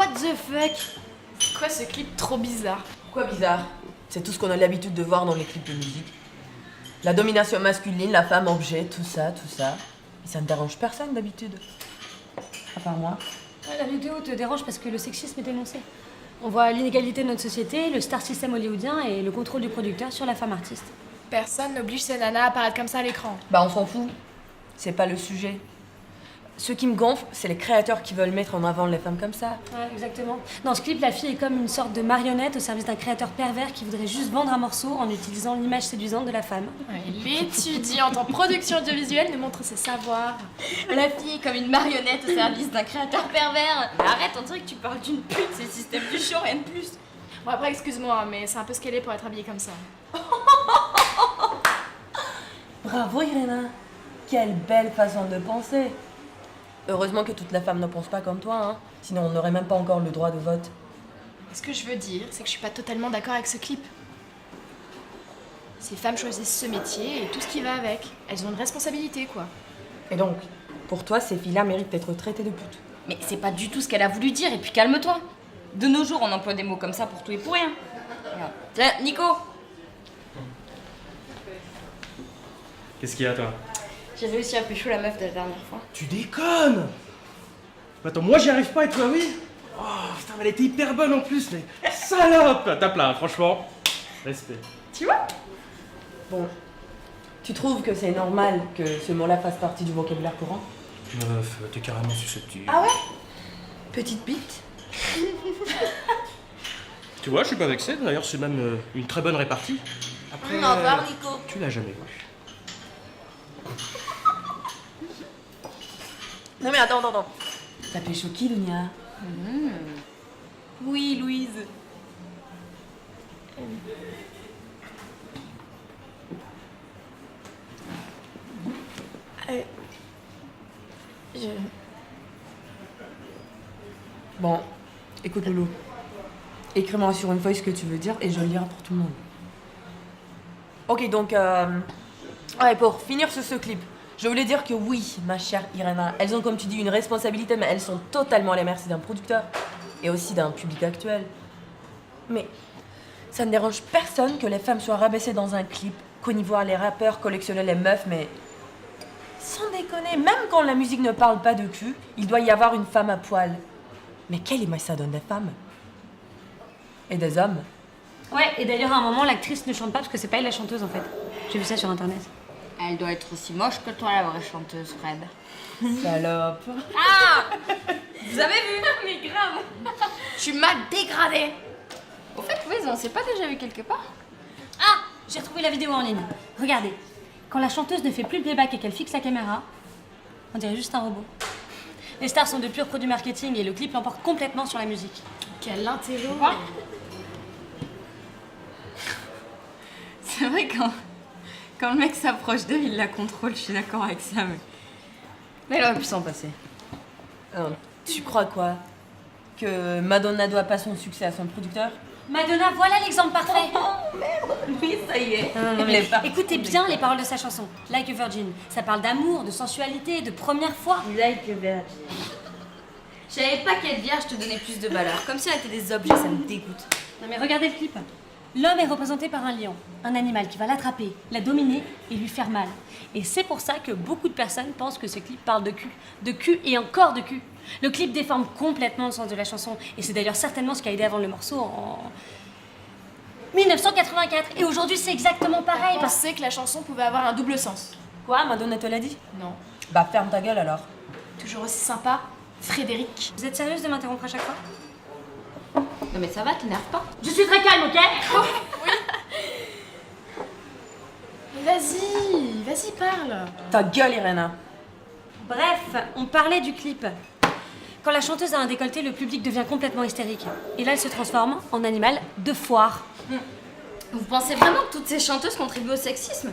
what the fuck? C'est quoi ce clip trop bizarre? Quoi bizarre? C'est tout ce qu'on a l'habitude de voir dans les clips de musique. La domination masculine, la femme objet, tout ça. Et ça ne dérange personne d'habitude. À part moi. La vidéo te dérange parce que le sexisme est dénoncé. On voit l'inégalité de notre société, le star system hollywoodien et le contrôle du producteur sur la femme artiste. Personne n'oblige ces nanas à apparaître comme ça à l'écran. Bah on s'en fout. C'est pas le sujet. Ce qui me gonfle, c'est les créateurs qui veulent mettre en avant les femmes comme ça. Ouais, exactement. Dans ce clip, la fille est comme une sorte de marionnette au service d'un créateur pervers qui voudrait juste vendre un morceau en utilisant l'image séduisante de la femme. L'étudiante en production audiovisuelle nous montre ses savoirs. La fille est comme une marionnette au service d'un créateur pervers. Mais arrête, on dirait que tu parles d'une pute, c'est le système du show, rien de plus. Bon après, excuse-moi, mais c'est un peu ce qu'elle est pour être habillée comme ça. Bravo Irena. Quelle belle façon de penser. Heureusement que toutes les femmes ne pensent pas comme toi, hein. Sinon on n'aurait même pas encore le droit de vote. Ce que je veux dire, c'est que je suis pas totalement d'accord avec ce clip. Ces femmes choisissent ce métier et tout ce qui va avec. Elles ont une responsabilité, quoi. Et donc, pour toi, ces filles-là méritent d'être traitées de putes. Mais c'est pas du tout ce qu'elle a voulu dire, et puis calme-toi. De nos jours, on emploie des mots comme ça pour tout et pour rien. Regarde. Tiens, Nico. Qu'est-ce qu'il y a, toi? J'ai réussi à pécho la meuf de la dernière fois. Tu déconnes! Attends, moi j'y arrive pas et toi, oui? Oh, putain, mais elle était hyper bonne en plus, mais salope! Tape là, franchement. Respect. Tu vois? Bon, tu trouves que c'est normal que ce mot-là fasse partie du vocabulaire courant? Meuf, t'es carrément susceptible. Ah ouais? Petite bite? Tu vois, je suis pas vexé, d'ailleurs c'est même une très bonne répartie. Après, Au revoir, Nico. tu l'as jamais vu. Non mais attends. T'as pécho qui, Dunia? Oui, Louise. Bon, écoute Loulou. Écris-moi sur une feuille ce que tu veux dire et je le lirai pour tout le monde. Ok, donc, ouais, pour finir sur ce clip, je voulais dire que oui, ma chère Irena, elles ont, comme tu dis, une responsabilité, mais elles sont totalement à la merci d'un producteur et aussi d'un public actuel. Mais ça ne dérange personne que les femmes soient rabaissées dans un clip, qu'on y voit les rappeurs collectionner les meufs, mais sans déconner, même quand la musique ne parle pas de cul, il doit y avoir une femme à poil. Mais quelle image ça donne des femmes? Et des hommes? Ouais, et d'ailleurs, à un moment, l'actrice ne chante pas parce que c'est pas elle la chanteuse en fait. J'ai vu ça sur internet. Elle doit être aussi moche que toi, la vraie chanteuse, Fred. Salope. Ah! Vous avez vu? Mais grave. Tu m'as dégradée. Au fait, Louise, on s'est pas déjà vu quelque part? Ah! J'ai retrouvé la vidéo en ligne. Regardez. Quand la chanteuse ne fait plus le playback et qu'elle fixe la caméra, on dirait juste un robot. Les stars sont de purs produits marketing et le clip l'emporte complètement sur la musique. Quel intello. C'est vrai, quand le mec s'approche d'elle, il la contrôle, je suis d'accord avec ça, mais elle aurait pu s'en passer. Tu crois quoi? Que Madonna doit pas son succès à son producteur? Madonna, voilà l'exemple parfait. Oui, ça y est. Non, mais écoutez bien les paroles de sa chanson, Like a Virgin. Ça parle d'amour, de sensualité, de première fois. Like a virgin. Je savais pas qu'être vierge te donnait plus de valeur. Comme si elle était des objets, ça me dégoûte. Non mais regardez le clip. L'homme est représenté par un lion, un animal qui va l'attraper, la dominer et lui faire mal. Et c'est pour ça que beaucoup de personnes pensent que ce clip parle de cul et encore de cul. Le clip déforme complètement le sens de la chanson et c'est d'ailleurs certainement ce qui a aidé à vendre le morceau en 1984. Et aujourd'hui c'est exactement pareil. Je pensais que la chanson pouvait avoir un double sens. Quoi, Madonna te l'a dit? Non. Bah ferme ta gueule alors. Toujours aussi sympa, Frédéric. Vous êtes sérieuse de m'interrompre à chaque fois? Non mais ça va, t'énerve pas. Je suis très calme, ok? Vas-y, parle. Ta gueule, Irena. Bref, on parlait du clip. Quand la chanteuse a un décolleté, le public devient complètement hystérique. Et là, elle se transforme en animal de foire. Vous pensez vraiment que toutes ces chanteuses contribuent au sexisme?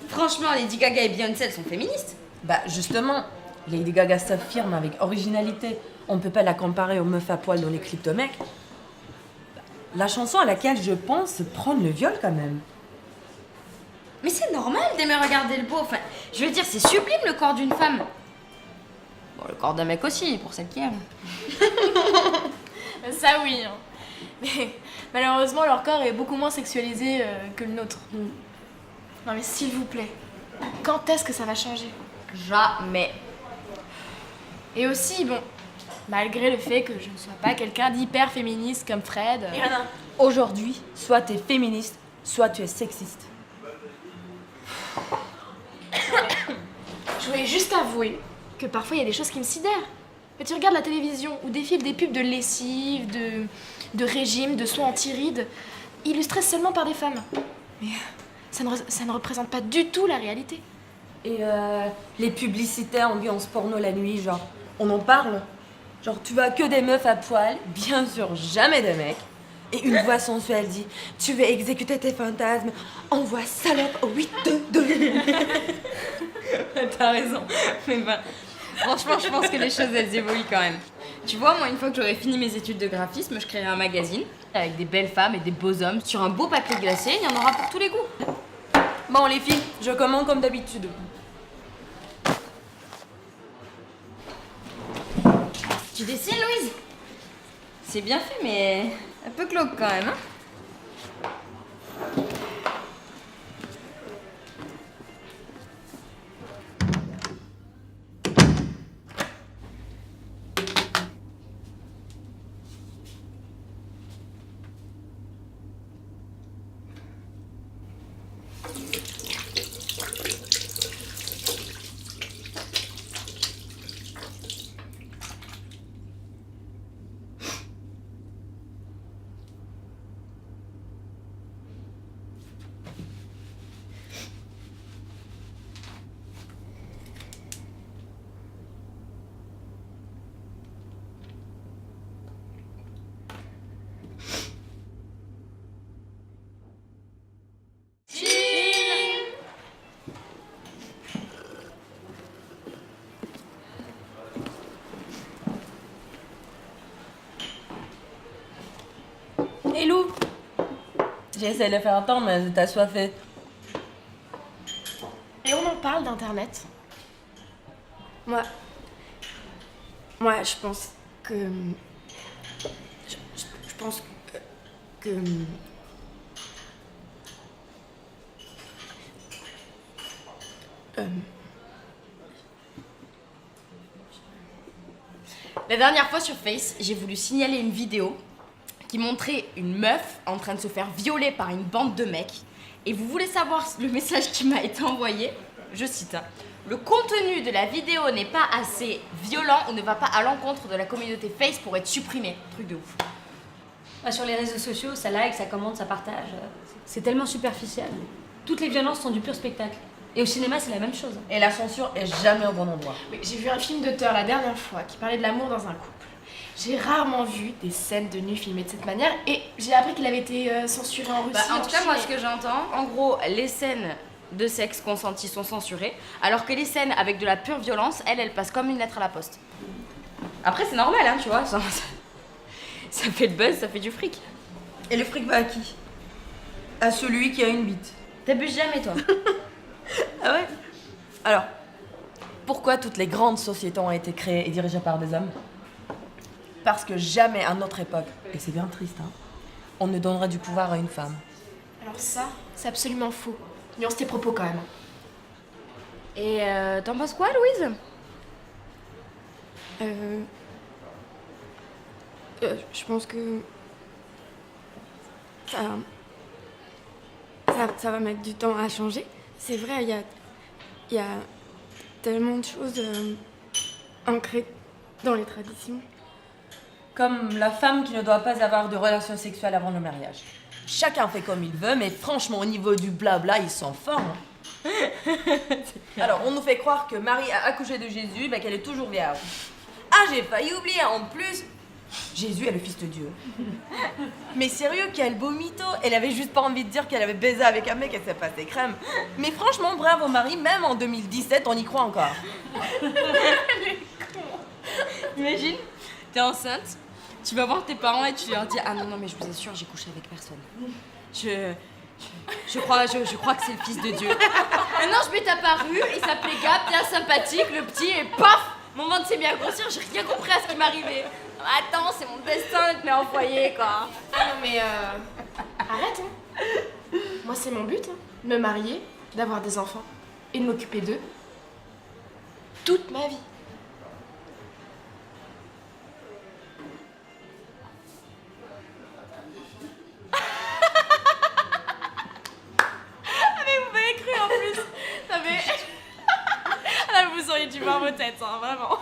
Franchement, Lady Gaga et Beyoncé, elles sont féministes. Bah justement, Lady Gaga s'affirme avec originalité. On peut pas la comparer aux meufs à poil dans les clips de mecs. La chanson à laquelle je pense prendre le viol quand même. Mais c'est normal d'aimer regarder le beau. Enfin, je veux dire, c'est sublime le corps d'une femme. Bon, le corps d'un mec aussi, pour celle qui aime. Ça oui. Hein. Mais malheureusement, leur corps est beaucoup moins sexualisé que le nôtre. Non mais s'il vous plaît, quand est-ce que ça va changer? Jamais. Et aussi, bon, malgré le fait que je ne sois pas quelqu'un d'hyper féministe comme Fred... Irana, aujourd'hui, soit tu es féministe, soit tu es sexiste. Je voulais juste avouer que parfois il y a des choses qui me sidèrent. Mais tu regardes la télévision où défilent des pubs de lessive, de régime, de soins anti-rides, illustrés seulement par des femmes. Mais ça ne représente pas du tout la réalité. Et les publicités ambiance porno la nuit, genre, on en parle? Genre, tu vois que des meufs à poil, bien sûr, jamais de mecs. Et une voix sensuelle dit « Tu veux exécuter tes fantasmes, envoie salope au 822 ». T'as raison. Mais ben, franchement, je pense que les choses, elles évoluent quand même. Tu vois, moi, une fois que j'aurai fini mes études de graphisme, je créerai un magazine avec des belles femmes et des beaux hommes sur un beau papier glacé. Il y en aura pour tous les goûts. Bon, les filles, je commande comme d'habitude. Tu dessines, Louise? C'est bien fait, mais un peu glauque quand même, hein? Hello. J'essaie de faire attendre, mais t'as soifé. Et on en parle d'internet. Moi, je pense que... Je pense que... La dernière fois sur Face, j'ai voulu signaler une vidéo qui montrait une meuf en train de se faire violer par une bande de mecs. Et vous voulez savoir le message qui m'a été envoyé? Je cite, hein. Le contenu de la vidéo n'est pas assez violent ou ne va pas à l'encontre de la communauté Face pour être supprimé. Truc de ouf. Bah, sur les réseaux sociaux, ça like, ça commente, ça partage. C'est tellement superficiel. Toutes les violences sont du pur spectacle. Et au cinéma, c'est la même chose. Et la censure est jamais au bon endroit. Oui, j'ai vu un film d'auteur la dernière fois qui parlait de l'amour dans un couple. J'ai rarement vu des scènes de nu filmées de cette manière et j'ai appris qu'il avait été censuré en Russie. Bah, en tout cas, Chine moi, et- ce que j'entends, en gros, les scènes de sexe consenti sont censurées, alors que les scènes avec de la pure violence, elles passent comme une lettre à la poste. Après, c'est normal, hein, tu vois, ça fait le buzz, ça fait du fric. Et le fric va à qui? À celui qui a une bite. T'abuses jamais, toi. Ah ouais? Alors, pourquoi toutes les grandes sociétés ont été créées et dirigées par des hommes? Parce que jamais à notre époque, et c'est bien triste, hein, on ne donnerait du pouvoir à une femme. Alors ça, c'est absolument faux. Nuance tes propos quand même. Et t'en penses quoi, Louise? Je pense que... Ça va mettre du temps à changer. C'est vrai, il y a tellement de choses ancrées dans les traditions. Comme la femme qui ne doit pas avoir de relations sexuelles avant le mariage. Chacun fait comme il veut, mais franchement, au niveau du blabla, ils sont forts. Hein. Alors, on nous fait croire que Marie a accouché de Jésus, mais qu'elle est toujours vierge. Ah, j'ai failli oublier, en plus, Jésus est le fils de Dieu. Mais sérieux, quel beau mytho. Elle avait juste pas envie de dire qu'elle avait baisé avec un mec et s'est passé crème. Mais franchement, bravo Marie, même en 2017, on y croit encore. Imagine, t'es enceinte, tu vas voir tes parents et tu leur dis ah non mais je vous assure j'ai couché avec personne. Je crois que c'est le fils de Dieu. Maintenant je m'est apparu, il s'appelait Gab, bien sympathique, le petit et paf, Mon ventre s'est mis à grossir, j'ai rien compris à ce qui m'arrivait. Attends, c'est mon destin d'être mère au foyer, quoi. Ah non mais arrête hein. Moi c'est mon but, hein, de me marier, d'avoir des enfants et de m'occuper d'eux toute ma vie. Vous m'avez cru en plus. Ça fait... Là, vous auriez dû voir vos têtes, hein, vraiment.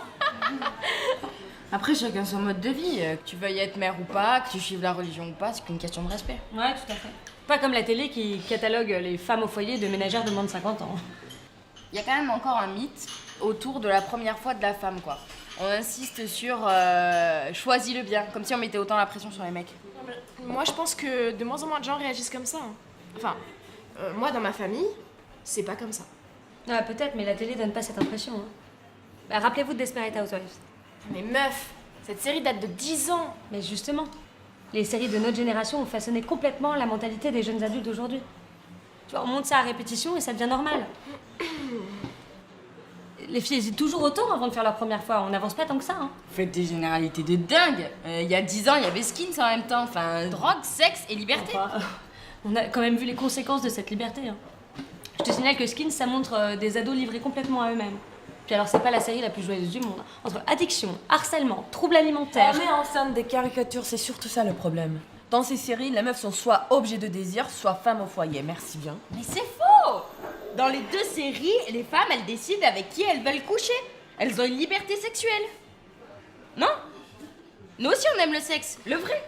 Après, chacun son mode de vie. Que tu veuilles être mère ou pas, que tu suives la religion ou pas, c'est qu'une question de respect. Ouais, tout à fait. Pas comme la télé qui catalogue les femmes au foyer de ménagères de moins de 50 ans. Il y a quand même encore un mythe autour de la première fois de la femme, quoi. On insiste sur choisis le bien, comme si on mettait autant la pression sur les mecs. Moi je pense que de moins en moins de gens réagissent comme ça. Hein. Enfin, moi dans ma famille, c'est pas comme ça. Ah, peut-être, mais la télé donne pas cette impression. Hein. Bah, rappelez-vous de Desperate Housewives. Mais meuf, cette série date de 10 ans. Mais justement, les séries de notre génération ont façonné complètement la mentalité des jeunes adultes d'aujourd'hui. Tu vois, on monte ça à répétition et ça devient normal. Les filles hésitent toujours autant avant de faire leur première fois. On n'avance pas tant que ça. Hein. Faites des généralités de dingue. Il y a 10 ans, il y avait Skins en même temps. Enfin, drogue, sexe et liberté. Enfin, on a quand même vu les conséquences de cette liberté. Hein. Je te signale que Skins, ça montre des ados livrés complètement à eux-mêmes. Puis alors, c'est pas la série la plus joyeuse du monde. Entre addiction, harcèlement, troubles alimentaires... On met en scène des caricatures, c'est surtout ça le problème. Dans ces séries, les meufs sont soit objets de désir, soit femmes au foyer. Merci bien. Mais c'est faux. Dans les deux séries, les femmes, elles décident avec qui elles veulent coucher. Elles ont une liberté sexuelle. Non? Nous aussi, on aime le sexe. Le vrai.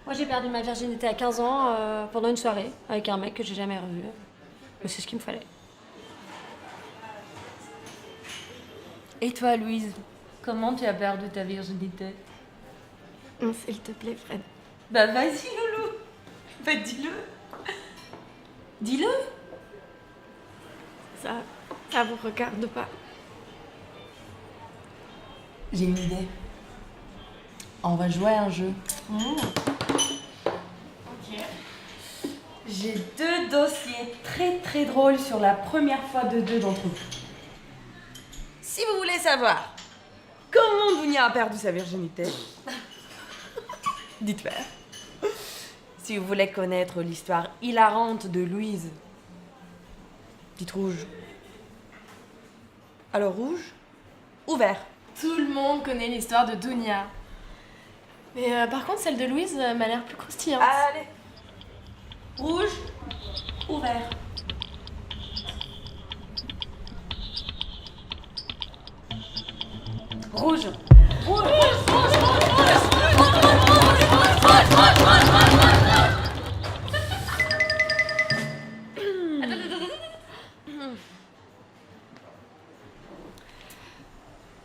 Moi, j'ai perdu ma virginité à 15 ans pendant une soirée avec un mec que j'ai jamais revu. Mais c'est ce qu'il me fallait. Et toi, Louise, comment tu as perdu ta virginité? Non, s'il te plaît, Fred. Bah vas-y, Loulou. Bah dis-le. Dis-le. Ça vous regarde pas. J'ai une idée. On va jouer à un jeu. J'ai 2 dossiers très drôles sur la première fois de 2 d'entre vous. Si vous voulez savoir comment Dounia a perdu sa virginité, dites-le. Si vous voulez connaître l'histoire hilarante de Louise, dites rouge. Alors rouge ou vert? Tout le monde connaît l'histoire de Dounia. Mais par contre, celle de Louise m'a l'air plus croustillante. Allez. Rouge ou vert? Rouge.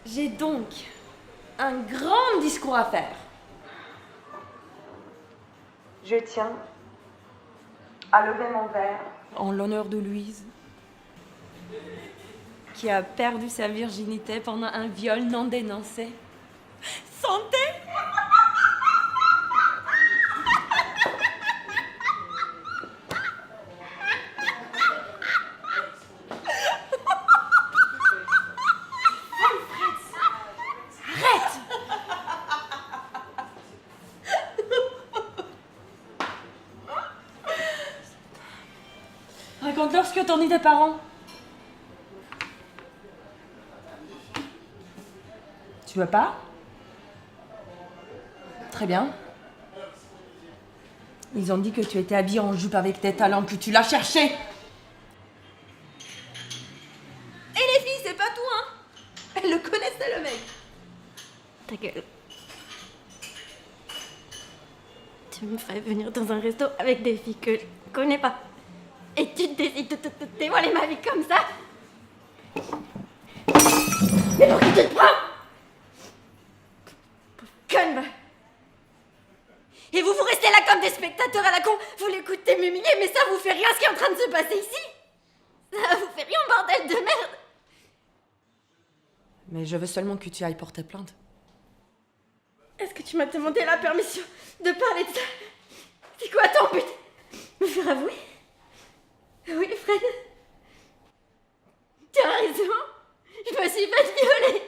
J'ai donc un grand discours à faire. Je tiens à lever mon verre en l'honneur de Louise, qui a perdu sa virginité pendant un viol non dénoncé. Santé! Raconte-leur ce que t'en dis tes parents. Tu veux pas? Très bien. Ils ont dit que tu étais habillée en jupe avec tes talents, que tu l'as cherché. Et les filles, c'est pas tout, hein? Elles le connaissaient, le mec. Ta gueule. Tu me fais venir dans un resto avec des filles que je connais pas. Et tu décides de te dévoiler ma vie comme ça? Mais pour qui tu te prends? Conne, va. Et vous restez là comme des spectateurs à la con. Vous l'écoutez m'humilier, mais ça vous fait rien ce qui est en train de se passer ici. Ça vous fait rien, bordel de merde. Mais je veux seulement que tu ailles porter plainte. Est-ce que tu m'as demandé la permission de parler de ça? C'est quoi ton but? Me faire avouer? Oui, Fred. Tu as raison. Je me suis fait violer.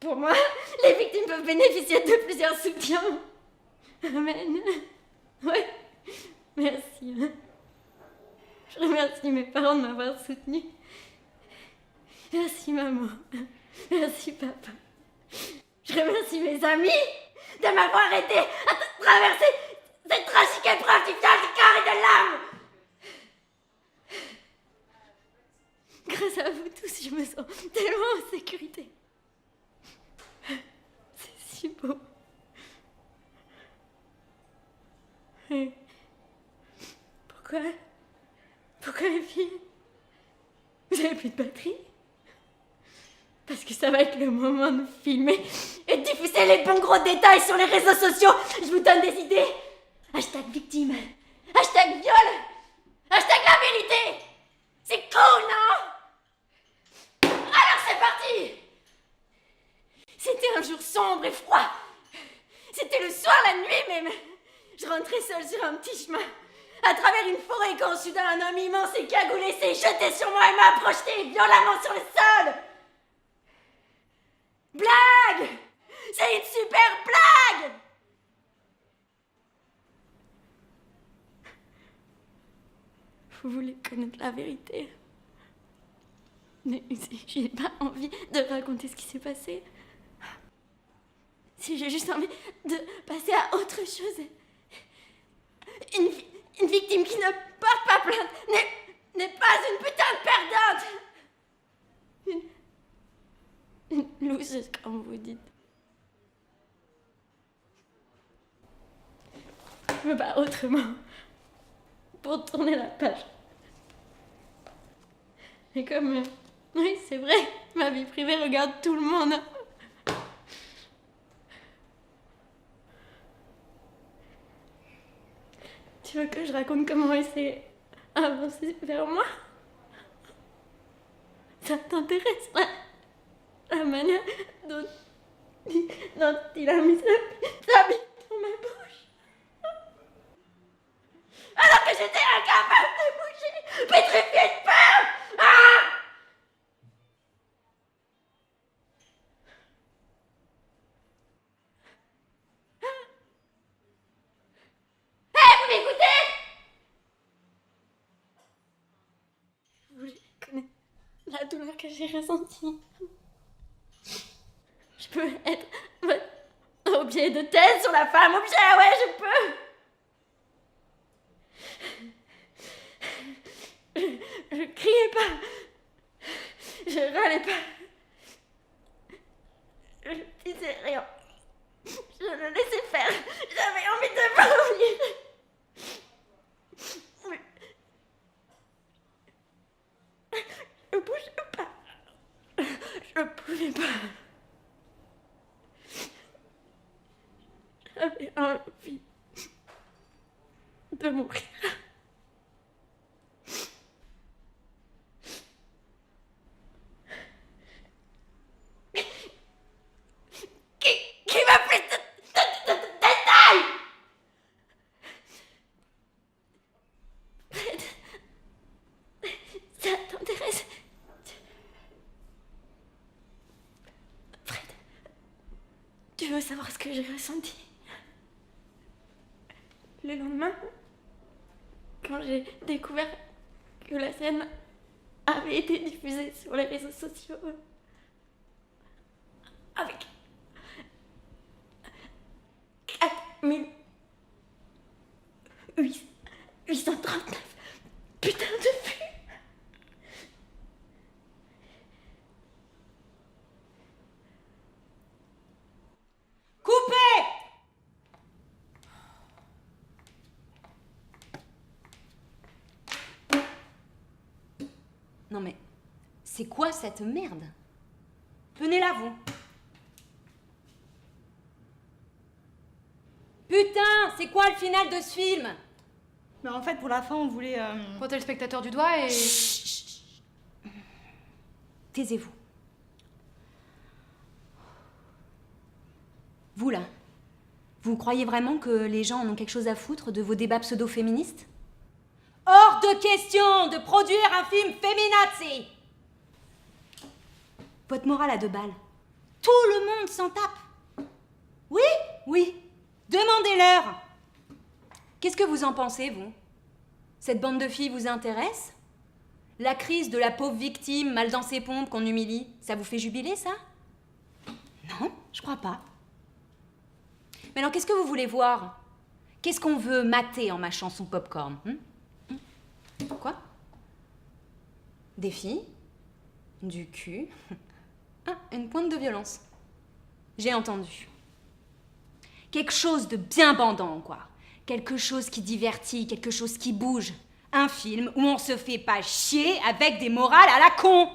Pour moi, les victimes peuvent bénéficier de plusieurs soutiens. Amen. Ouais, merci. Je remercie mes parents de m'avoir soutenue. Merci maman. Merci papa. Je remercie mes amis de m'avoir aidé à traverser cette tragique épreuve du viol du corps et de l'âme. Grâce à vous tous, je me sens tellement en sécurité. C'est si beau. Et pourquoi les filles, vous avez plus de batterie? Parce que ça va être le moment de filmer et de diffuser les bons gros détails sur les réseaux sociaux. Je vous donne des idées. Hashtag victime. Hashtag viol. Hashtag la vérité. C'est cool, non? Alors c'est parti. C'était un jour sombre et froid. C'était le soir, la nuit même. Je rentrais seule sur un petit chemin, à travers une forêt, quand soudain un homme immense et cagoulé s'est jeté sur moi et m'a projeté violemment sur le sol. Blague! C'est une super blague! Vous voulez connaître la vérité? Mais j'ai pas envie de raconter ce qui s'est passé. Si j'ai juste envie de passer à autre chose. Une victime qui ne porte pas plainte n'est pas une putain de perdante. Une loseuse, comme vous dites. Je me bats autrement pour tourner la page. Et comme... oui, c'est vrai, ma vie privée regarde tout le monde. Tu veux que je raconte comment il s'est avancé vers moi? Ça t'intéresse, la manière dont il a mis sa bite dans ma bouche? Alors que j'étais incapable de bouger, pétrifiée de peur! Ah! Vous m'écoutez? Vous voulez connaître la douleur que j'ai ressentie? Je peux être votre objet de thèse sur la femme objet, ouais, je peux. Je criais pas. Je râlais pas. Je disais rien. Je le laissais faire. J'avais envie de vomir. Je bougeais pas. Je pouvais pas. J'avais envie de mourir. Qui m'a plus de détails? Fred, ça t'intéresse? Fred, tu veux savoir ce que j'ai ressenti? Le lendemain, quand j'ai découvert que la scène avait été diffusée sur les réseaux sociaux avec 4839 putains de vues. Coupez! Non mais, c'est quoi cette merde? Venez là, vous. Putain, c'est quoi le final de ce film? Mais en fait, pour la fin, on voulait... Pointer le spectateur du doigt et... Taisez-vous. Vous là, vous croyez vraiment que les gens en ont quelque chose à foutre de vos débats pseudo-féministes? Hors de question de produire un film féminazi! Votre morale à 2 balles. Tout le monde s'en tape. Oui, oui. Demandez-leur. Qu'est-ce que vous en pensez, vous? Cette bande de filles vous intéresse? La crise de la pauvre victime mal dans ses pompes qu'on humilie, ça vous fait jubiler, ça? Non, je crois pas. Mais alors, qu'est-ce que vous voulez voir? Qu'est-ce qu'on veut mater en mâchant son popcorn? Quoi? Des filles? Du cul? Ah, une pointe de violence. J'ai entendu. Quelque chose de bien bandant, quoi. Quelque chose qui divertit, quelque chose qui bouge. Un film où on se fait pas chier avec des morales à la con.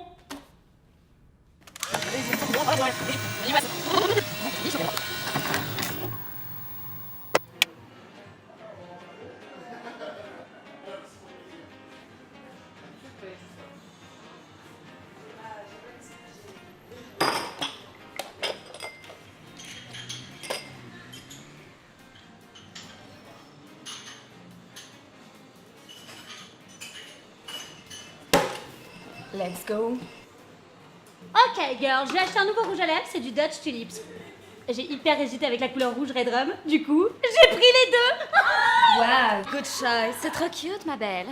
Let's go. Ok, girl, j'ai acheté un nouveau rouge à lèvres, c'est du Dutch Tulips. J'ai hyper hésité avec la couleur rouge Red Rum, du coup, j'ai pris les deux. Wow, good choice. C'est trop cute, ma belle.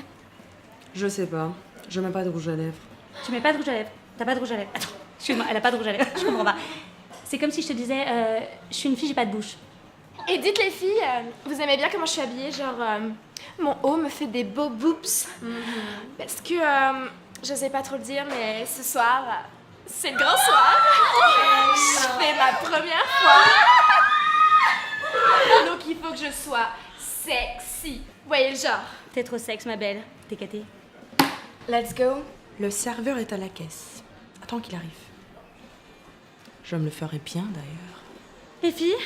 Je sais pas. Je mets pas de rouge à lèvres. Tu mets pas de rouge à lèvres? T'as pas de rouge à lèvres? Attends, excuse-moi, elle a pas de rouge à lèvres, je comprends pas. C'est comme si je te disais, je suis une fille, j'ai pas de bouche. Et dites les filles, vous aimez bien comment je suis habillée? Genre, mon haut me fait des beaux boobs. Parce que, je sais pas trop le dire, mais ce soir, c'est le grand soir. Je fais ma première fois. Donc il faut que je sois sexy. Vous voyez le genre? T'es trop sexe, ma belle. T'es catée. Let's go. Le serveur est à la caisse. Attends qu'il arrive. Je me le ferai bien d'ailleurs. Les filles,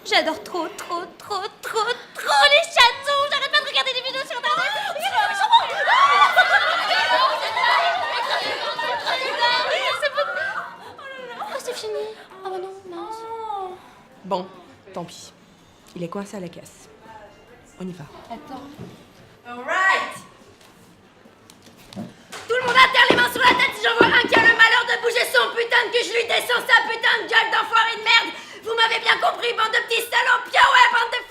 j'adore trop les chansons. J'arrête pas de regarder des vidéos sur internet. Oh, c'est fini. Oh bah non, mince. Bon, tant pis. Il est coincé à la caisse. On y va. Alright. Tout le monde a terre les mains sur la tête si j'en vois un qui a le malheur de bouger son putain de cul, je lui descends sa putain de gueule d'enfoiré de merde. Vous m'avez bien compris, bande de petits salauds, ouais, bande de